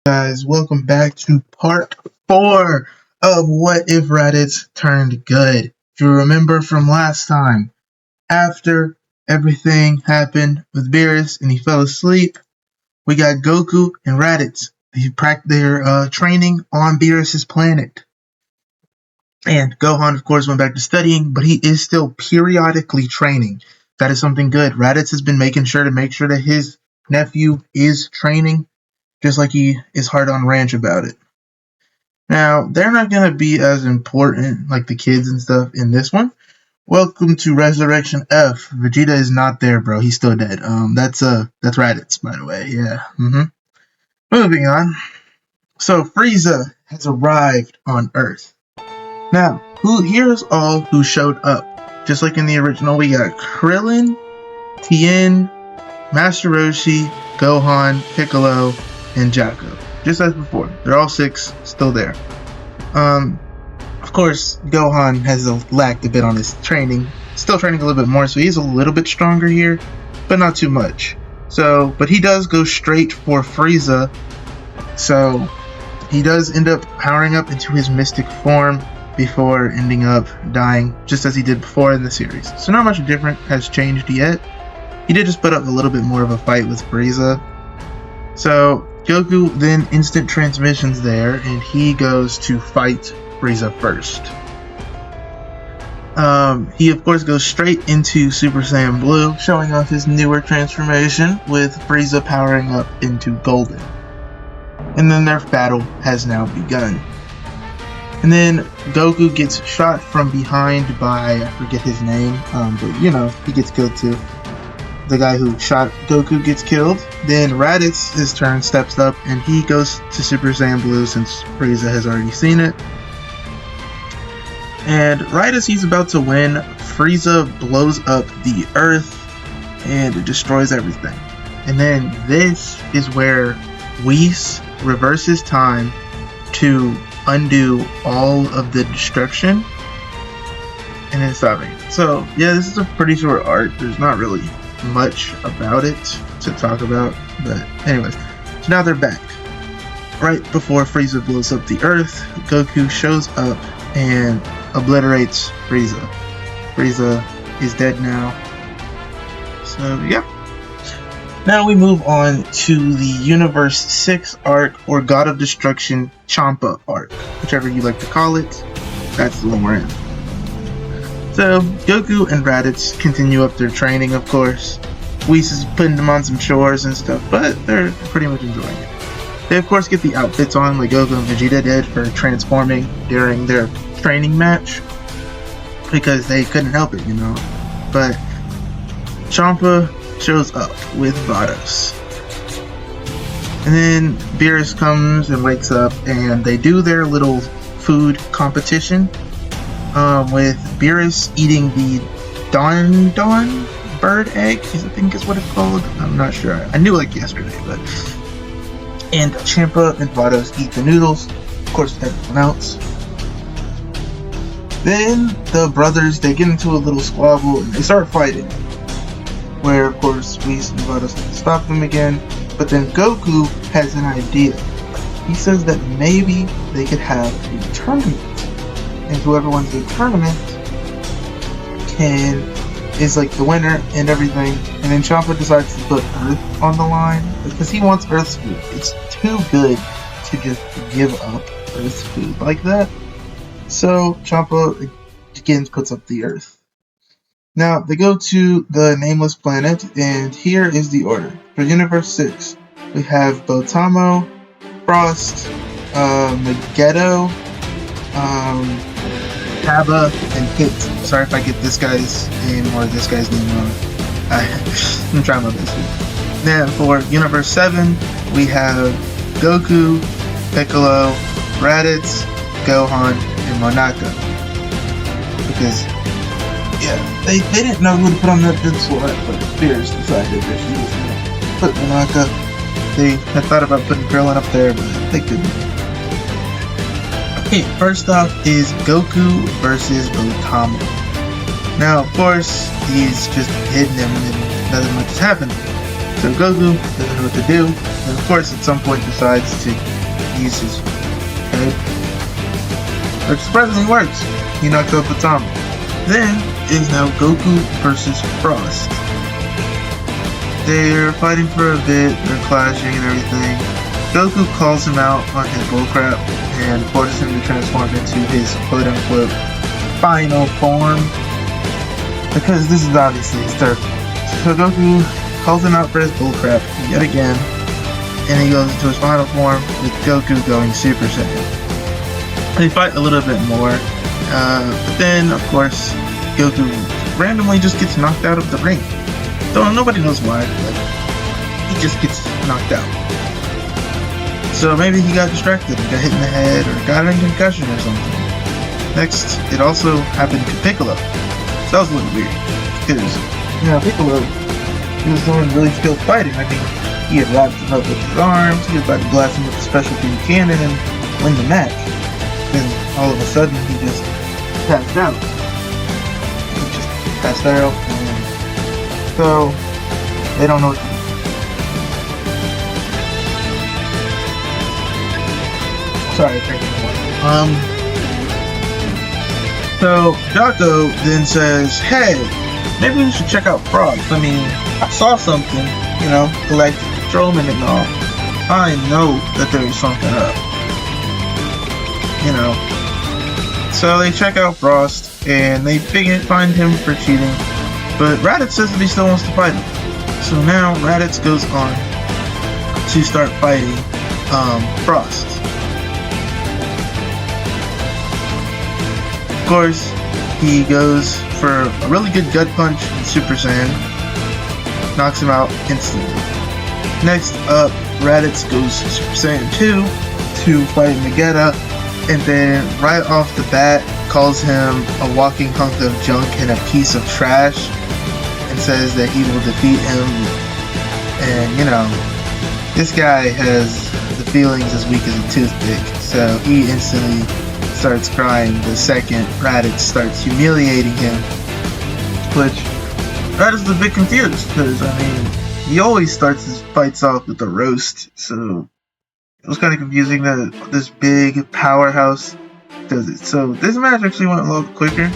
Guys, welcome back to part 4 of What If Raditz Turned Good. If you remember from last time, after everything happened with Beerus and he fell asleep, we got Goku and Raditz. They're training on Beerus' planet. And Gohan, of course, went back to studying, but he is still periodically training. That is something good. Raditz has been making sure that his nephew is training, just like he is hard on Ranch about it. Now, they're not going to be as important, like the kids and stuff, in this one. Welcome to Resurrection F. Vegeta is not there, bro. He's still dead. That's Raditz, by the way. Yeah. Moving on. So, Frieza has arrived on Earth. Now, here's all who showed up. Just like in the original, we got Krillin, Tien, Master Roshi, Gohan, Piccolo, and Jacko. Just as before. They're all 6, still there. Of course, Gohan has lacked a bit on his training. Still training a little bit more, so he's a little bit stronger here, but not too much. But he does go straight for Frieza, so he does end up powering up into his mystic form before ending up dying, just as he did before in the series. So not much different has changed yet. He did just put up a little bit more of a fight with Frieza. So Goku then instant transmissions there, and he goes to fight Frieza first. He of course goes straight into Super Saiyan Blue, showing off his newer transformation, with Frieza powering up into Golden. And then their battle has now begun. And then Goku gets shot from behind by, I forget his name, but you know, he gets killed too. The guy who shot Goku gets killed. Then Raditz, his turn, steps up and he goes to Super Saiyan Blue since Frieza has already seen it. And right as he's about to win, Frieza blows up the Earth and it destroys everything. And then this is where Whis reverses time to undo all of the destruction and then stopping. So yeah, this is a pretty short arc. There's not really much about it to talk about, but anyways, so now they're back. Right before Frieza blows up the Earth, Goku shows up and obliterates Frieza. Frieza is dead now. So yeah. Now we move on to the Universe 6 arc, or God of Destruction Champa arc, whichever you like to call it. That's the one we're in. So, Goku and Raditz continue up their training, of course. Whis is putting them on some chores and stuff, but they're pretty much enjoying it. They, of course, get the outfits on like Goku and Vegeta did for transforming during their training match, because they couldn't help it, you know. But Champa shows up with Vados. And then Beerus comes and wakes up, and they do their little food competition. With Beerus eating the Don bird egg, I think is what it's called. I'm not sure. I knew like yesterday, but. And Champa and Vados eat the noodles, of course, everyone else. Then the brothers, they get into a little squabble and they start fighting. Where, of course, Whis and Vados have to stop them again. But then Goku has an idea. He says that maybe they could have a tournament. And whoever wins the tournament is like the winner and everything. And then Champa decides to put Earth on the line because he wants Earth's food. It's too good to just give up Earth's food like that. So Champa again puts up the Earth. Now they go to the nameless planet, and here is the order. For Universe 6, we have Botamo, Frost, Megiddo, Kaba, and Hit. Sorry if I get this guy's name or this guy's name wrong. I'm trying my best here. Then for Universe 7, we have Goku, Piccolo, Raditz, Gohan, and Monaka. Because, yeah, they didn't know who to put on that good slot, but Beerus decided that he was going to put Monaka. They had thought about putting Krillin up there, but they couldn't. Okay, first off is Goku versus Botamo. Now, of course, he's just hitting him and nothing much is happening. So Goku doesn't know what to do, and of course at some point decides to use his head. Which surprisingly works. He knocks out Atomic. Then is now Goku versus Frost. They're fighting for a bit, they're clashing and everything. Goku calls him out on his bullcrap and forces him to transform into his quote-unquote final form. Because this is obviously his third form. So Goku calls him out for his bullcrap yet again, and he goes into his final form with Goku going Super Saiyan. They fight a little bit more, but then, of course, Goku randomly just gets knocked out of the ring. Though nobody knows why, but he just gets knocked out. So maybe he got distracted and got hit in the head or got a concussion or something. Next, it also happened to Piccolo. So that was a little weird, because, Piccolo, he was someone really skilled fighting. I think he had wrapped him up with his arms, he was about to blast him with a special beam cannon and win the match. Then all of a sudden he just passed out. And so they don't know what to do. Sorry, so Jocko then says, hey, maybe we should check out Frost. I mean, I saw something, Galactic Patrolman and all. I know that there's something up. So they check out Frost, and they find him for cheating, but Raditz says that he still wants to fight him. So now Raditz goes on to start fighting Frost. Of course, he goes for a really good gut punch in Super Saiyan, knocks him out instantly. Next up, Raditz goes Super Saiyan 2 to fight Vegeta, and then right off the bat calls him a walking hunk of junk and a piece of trash, and says that he will defeat him. And this guy has the feelings as weak as a toothpick, so he instantly starts crying the second Raditz starts humiliating him, which Raditz is a bit confused, because he always starts his fights off with a roast, so it was kind of confusing that this big powerhouse does it. So this match actually went a little quicker.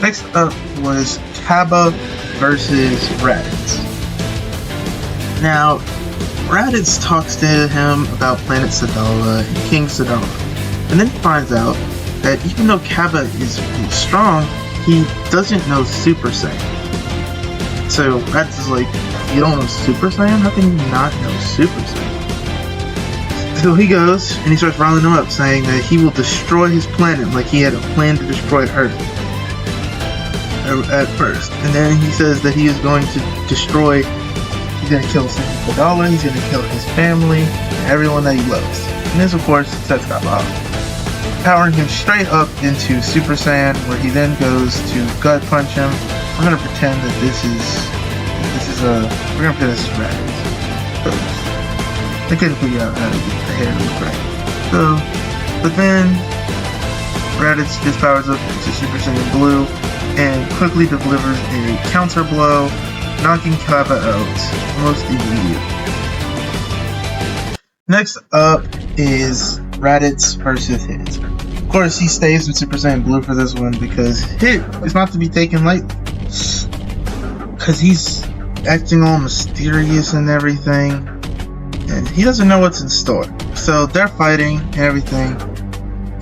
Next up was Kaba versus Raditz. Now, Raditz talks to him about Planet Sadala and King Sadala, and then he finds out that even though Kaba is really strong, he doesn't know Super Saiyan. So Raditz is like, you don't know Super Saiyan? How can you not know Super Saiyan? So he goes and he starts riling him up, saying that he will destroy his planet like he had a plan to destroy Earth at first. And then he says that he is going to destroy, he's going to kill Sadala, he's going to kill his family, and everyone that he loves. And this, of course, sets Kaba off, powering him straight up into Super Saiyan, where he then goes to gut punch him. I'm going to pretend that this is Raditz. I couldn't figure out how to get the hair to look right. So, but then Raditz just powers up to Super Saiyan Blue and quickly delivers a counter blow, knocking Kaba out most immediately. Next up is Raditz versus Hit. Of course, he stays in Super Saiyan Blue for this one because Hit is not to be taken lightly. Because he's acting all mysterious and everything, and he doesn't know what's in store. So they're fighting and everything,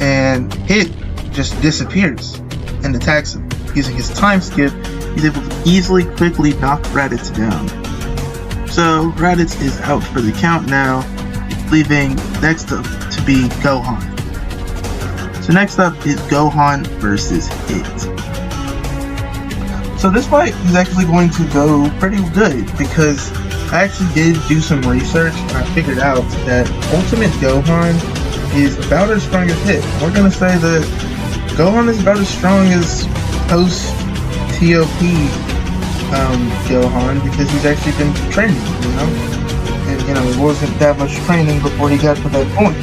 and Hit just disappears and attacks him. Using his time skip, he's able to easily, quickly knock Raditz down. So Raditz is out for the count now, leaving next up to be Gohan. So next up is Gohan versus Hit. So this fight is actually going to go pretty good, because I actually did do some research and I figured out that Ultimate Gohan is about as strong as Hit. We're going to say that Gohan is about as strong as post-TOP Gohan, because he's actually been training, and it wasn't that much training before he got to that point.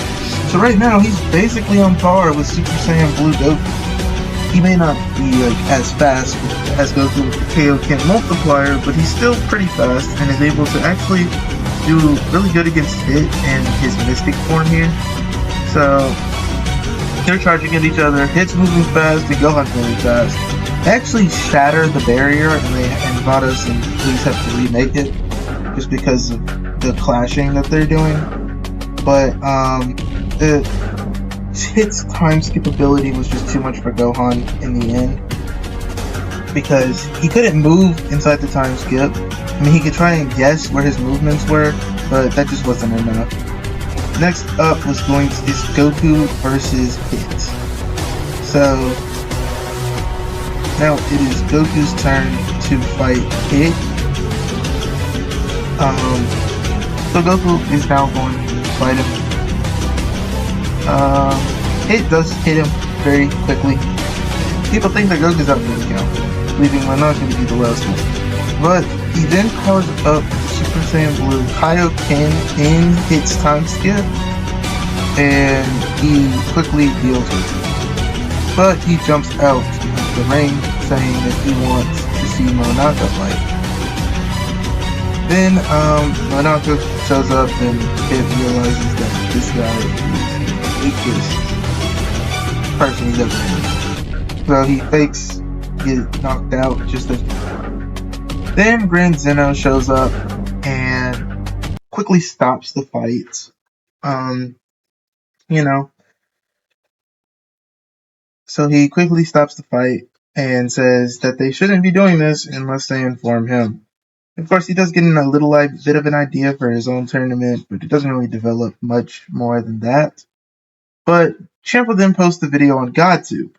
So right now he's basically on par with Super Saiyan Blue Goku. He may not be as fast as Goku with the Kaioken multiplier, but he's still pretty fast and is able to actually do really good against Hit and his Mystic form here. So they're charging at each other. Hit's moving fast, and Gohan's moving fast. They actually shatter the barrier, and Vados and Please have to remake it just because of the clashing that they're doing. But Hit's time skip ability was just too much for Gohan in the end, because he couldn't move inside the time skip. I mean, he could try and guess where his movements were, but that just wasn't enough. Next up is Goku versus Hit. So now it is Goku's turn to fight Hit. So Goku is now going to fight him. Hit does hit him very quickly. People think that Goku's up for the count, leaving Monaka to be the last one. But he then powers up Super Saiyan Blue Kaioken in Hit's time skip, and he quickly deals with it. But he jumps out of the ring, saying that he wants to see Monaka fight. Then Monaka shows up, and Hit realizes that this guy is the weakest person he's ever met. So he fakes get knocked out just as before. Then Grand Zeno shows up and quickly stops the fight. So he quickly stops the fight and says that they shouldn't be doing this unless they inform him. Of course, he does get in a little bit of an idea for his own tournament, but it doesn't really develop much more than that. But Champ will then post the video on GodTube.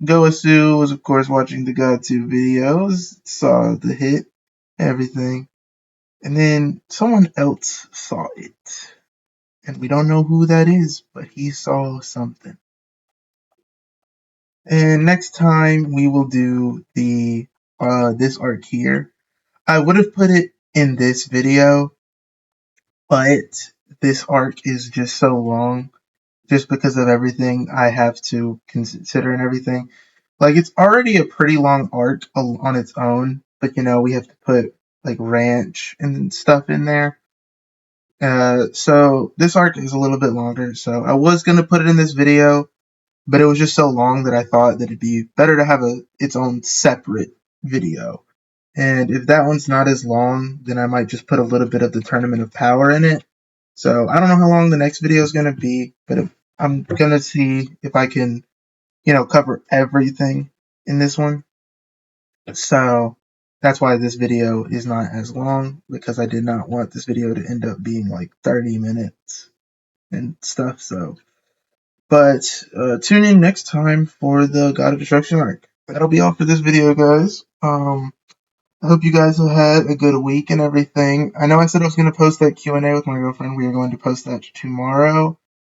Goasu was, of course, watching the GodTube videos, saw the hit, everything, and then someone else saw it. And we don't know who that is, but he saw something. And next time we will do the this arc here. I would have put it in this video, but this arc is just so long, just because of everything I have to consider and everything. Like, it's already a pretty long arc on its own, but we have to put like ranch and stuff in there. So this arc is a little bit longer. So I was gonna put it in this video, but it was just so long that I thought that it'd be better to have its own separate video. And if that one's not as long, then I might just put a little bit of the Tournament of Power in it. So I don't know how long the next video is gonna be, but I'm gonna see if I can, cover everything in this one. So that's why this video is not as long, because I did not want this video to end up being like 30 minutes and stuff. So, but tune in next time for the God of Destruction arc. That'll be all for this video, guys. I hope you guys have had a good week and everything. I know I said I was going to post that Q&A with my girlfriend. We are going to post that tomorrow.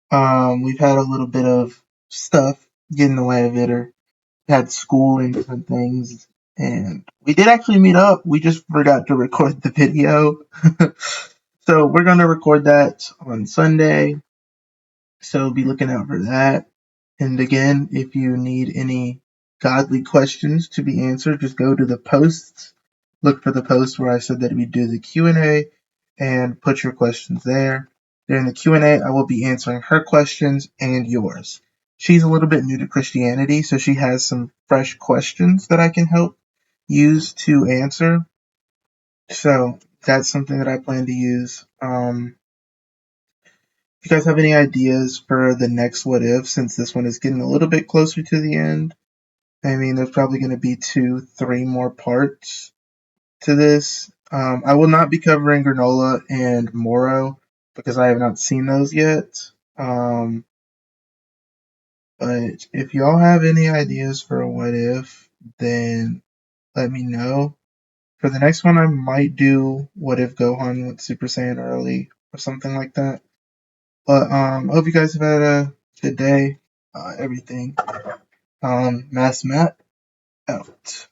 We've had a little bit of stuff get in the way of it, or had school and different things. And we did actually meet up. We just forgot to record the video. So we're going to record that on Sunday. So be looking out for that. And again, if you need any godly questions to be answered, just go to the posts. Look for the post where I said that we do the Q&A and put your questions there. During the Q&A, I will be answering her questions and yours. She's a little bit new to Christianity, so she has some fresh questions that I can help use to answer. So that's something that I plan to use. If you guys have any ideas for the next What If, since this one is getting a little bit closer to the end, I mean, there's probably going to be 2-3 more parts to this. I will not be covering Granola and Moro because I have not seen those yet. But if y'all have any ideas for a What If, then let me know. For the next one, I might do What If Gohan went Super Saiyan early or something like that. But I hope you guys have had a good day. Everything. Mass Matt out.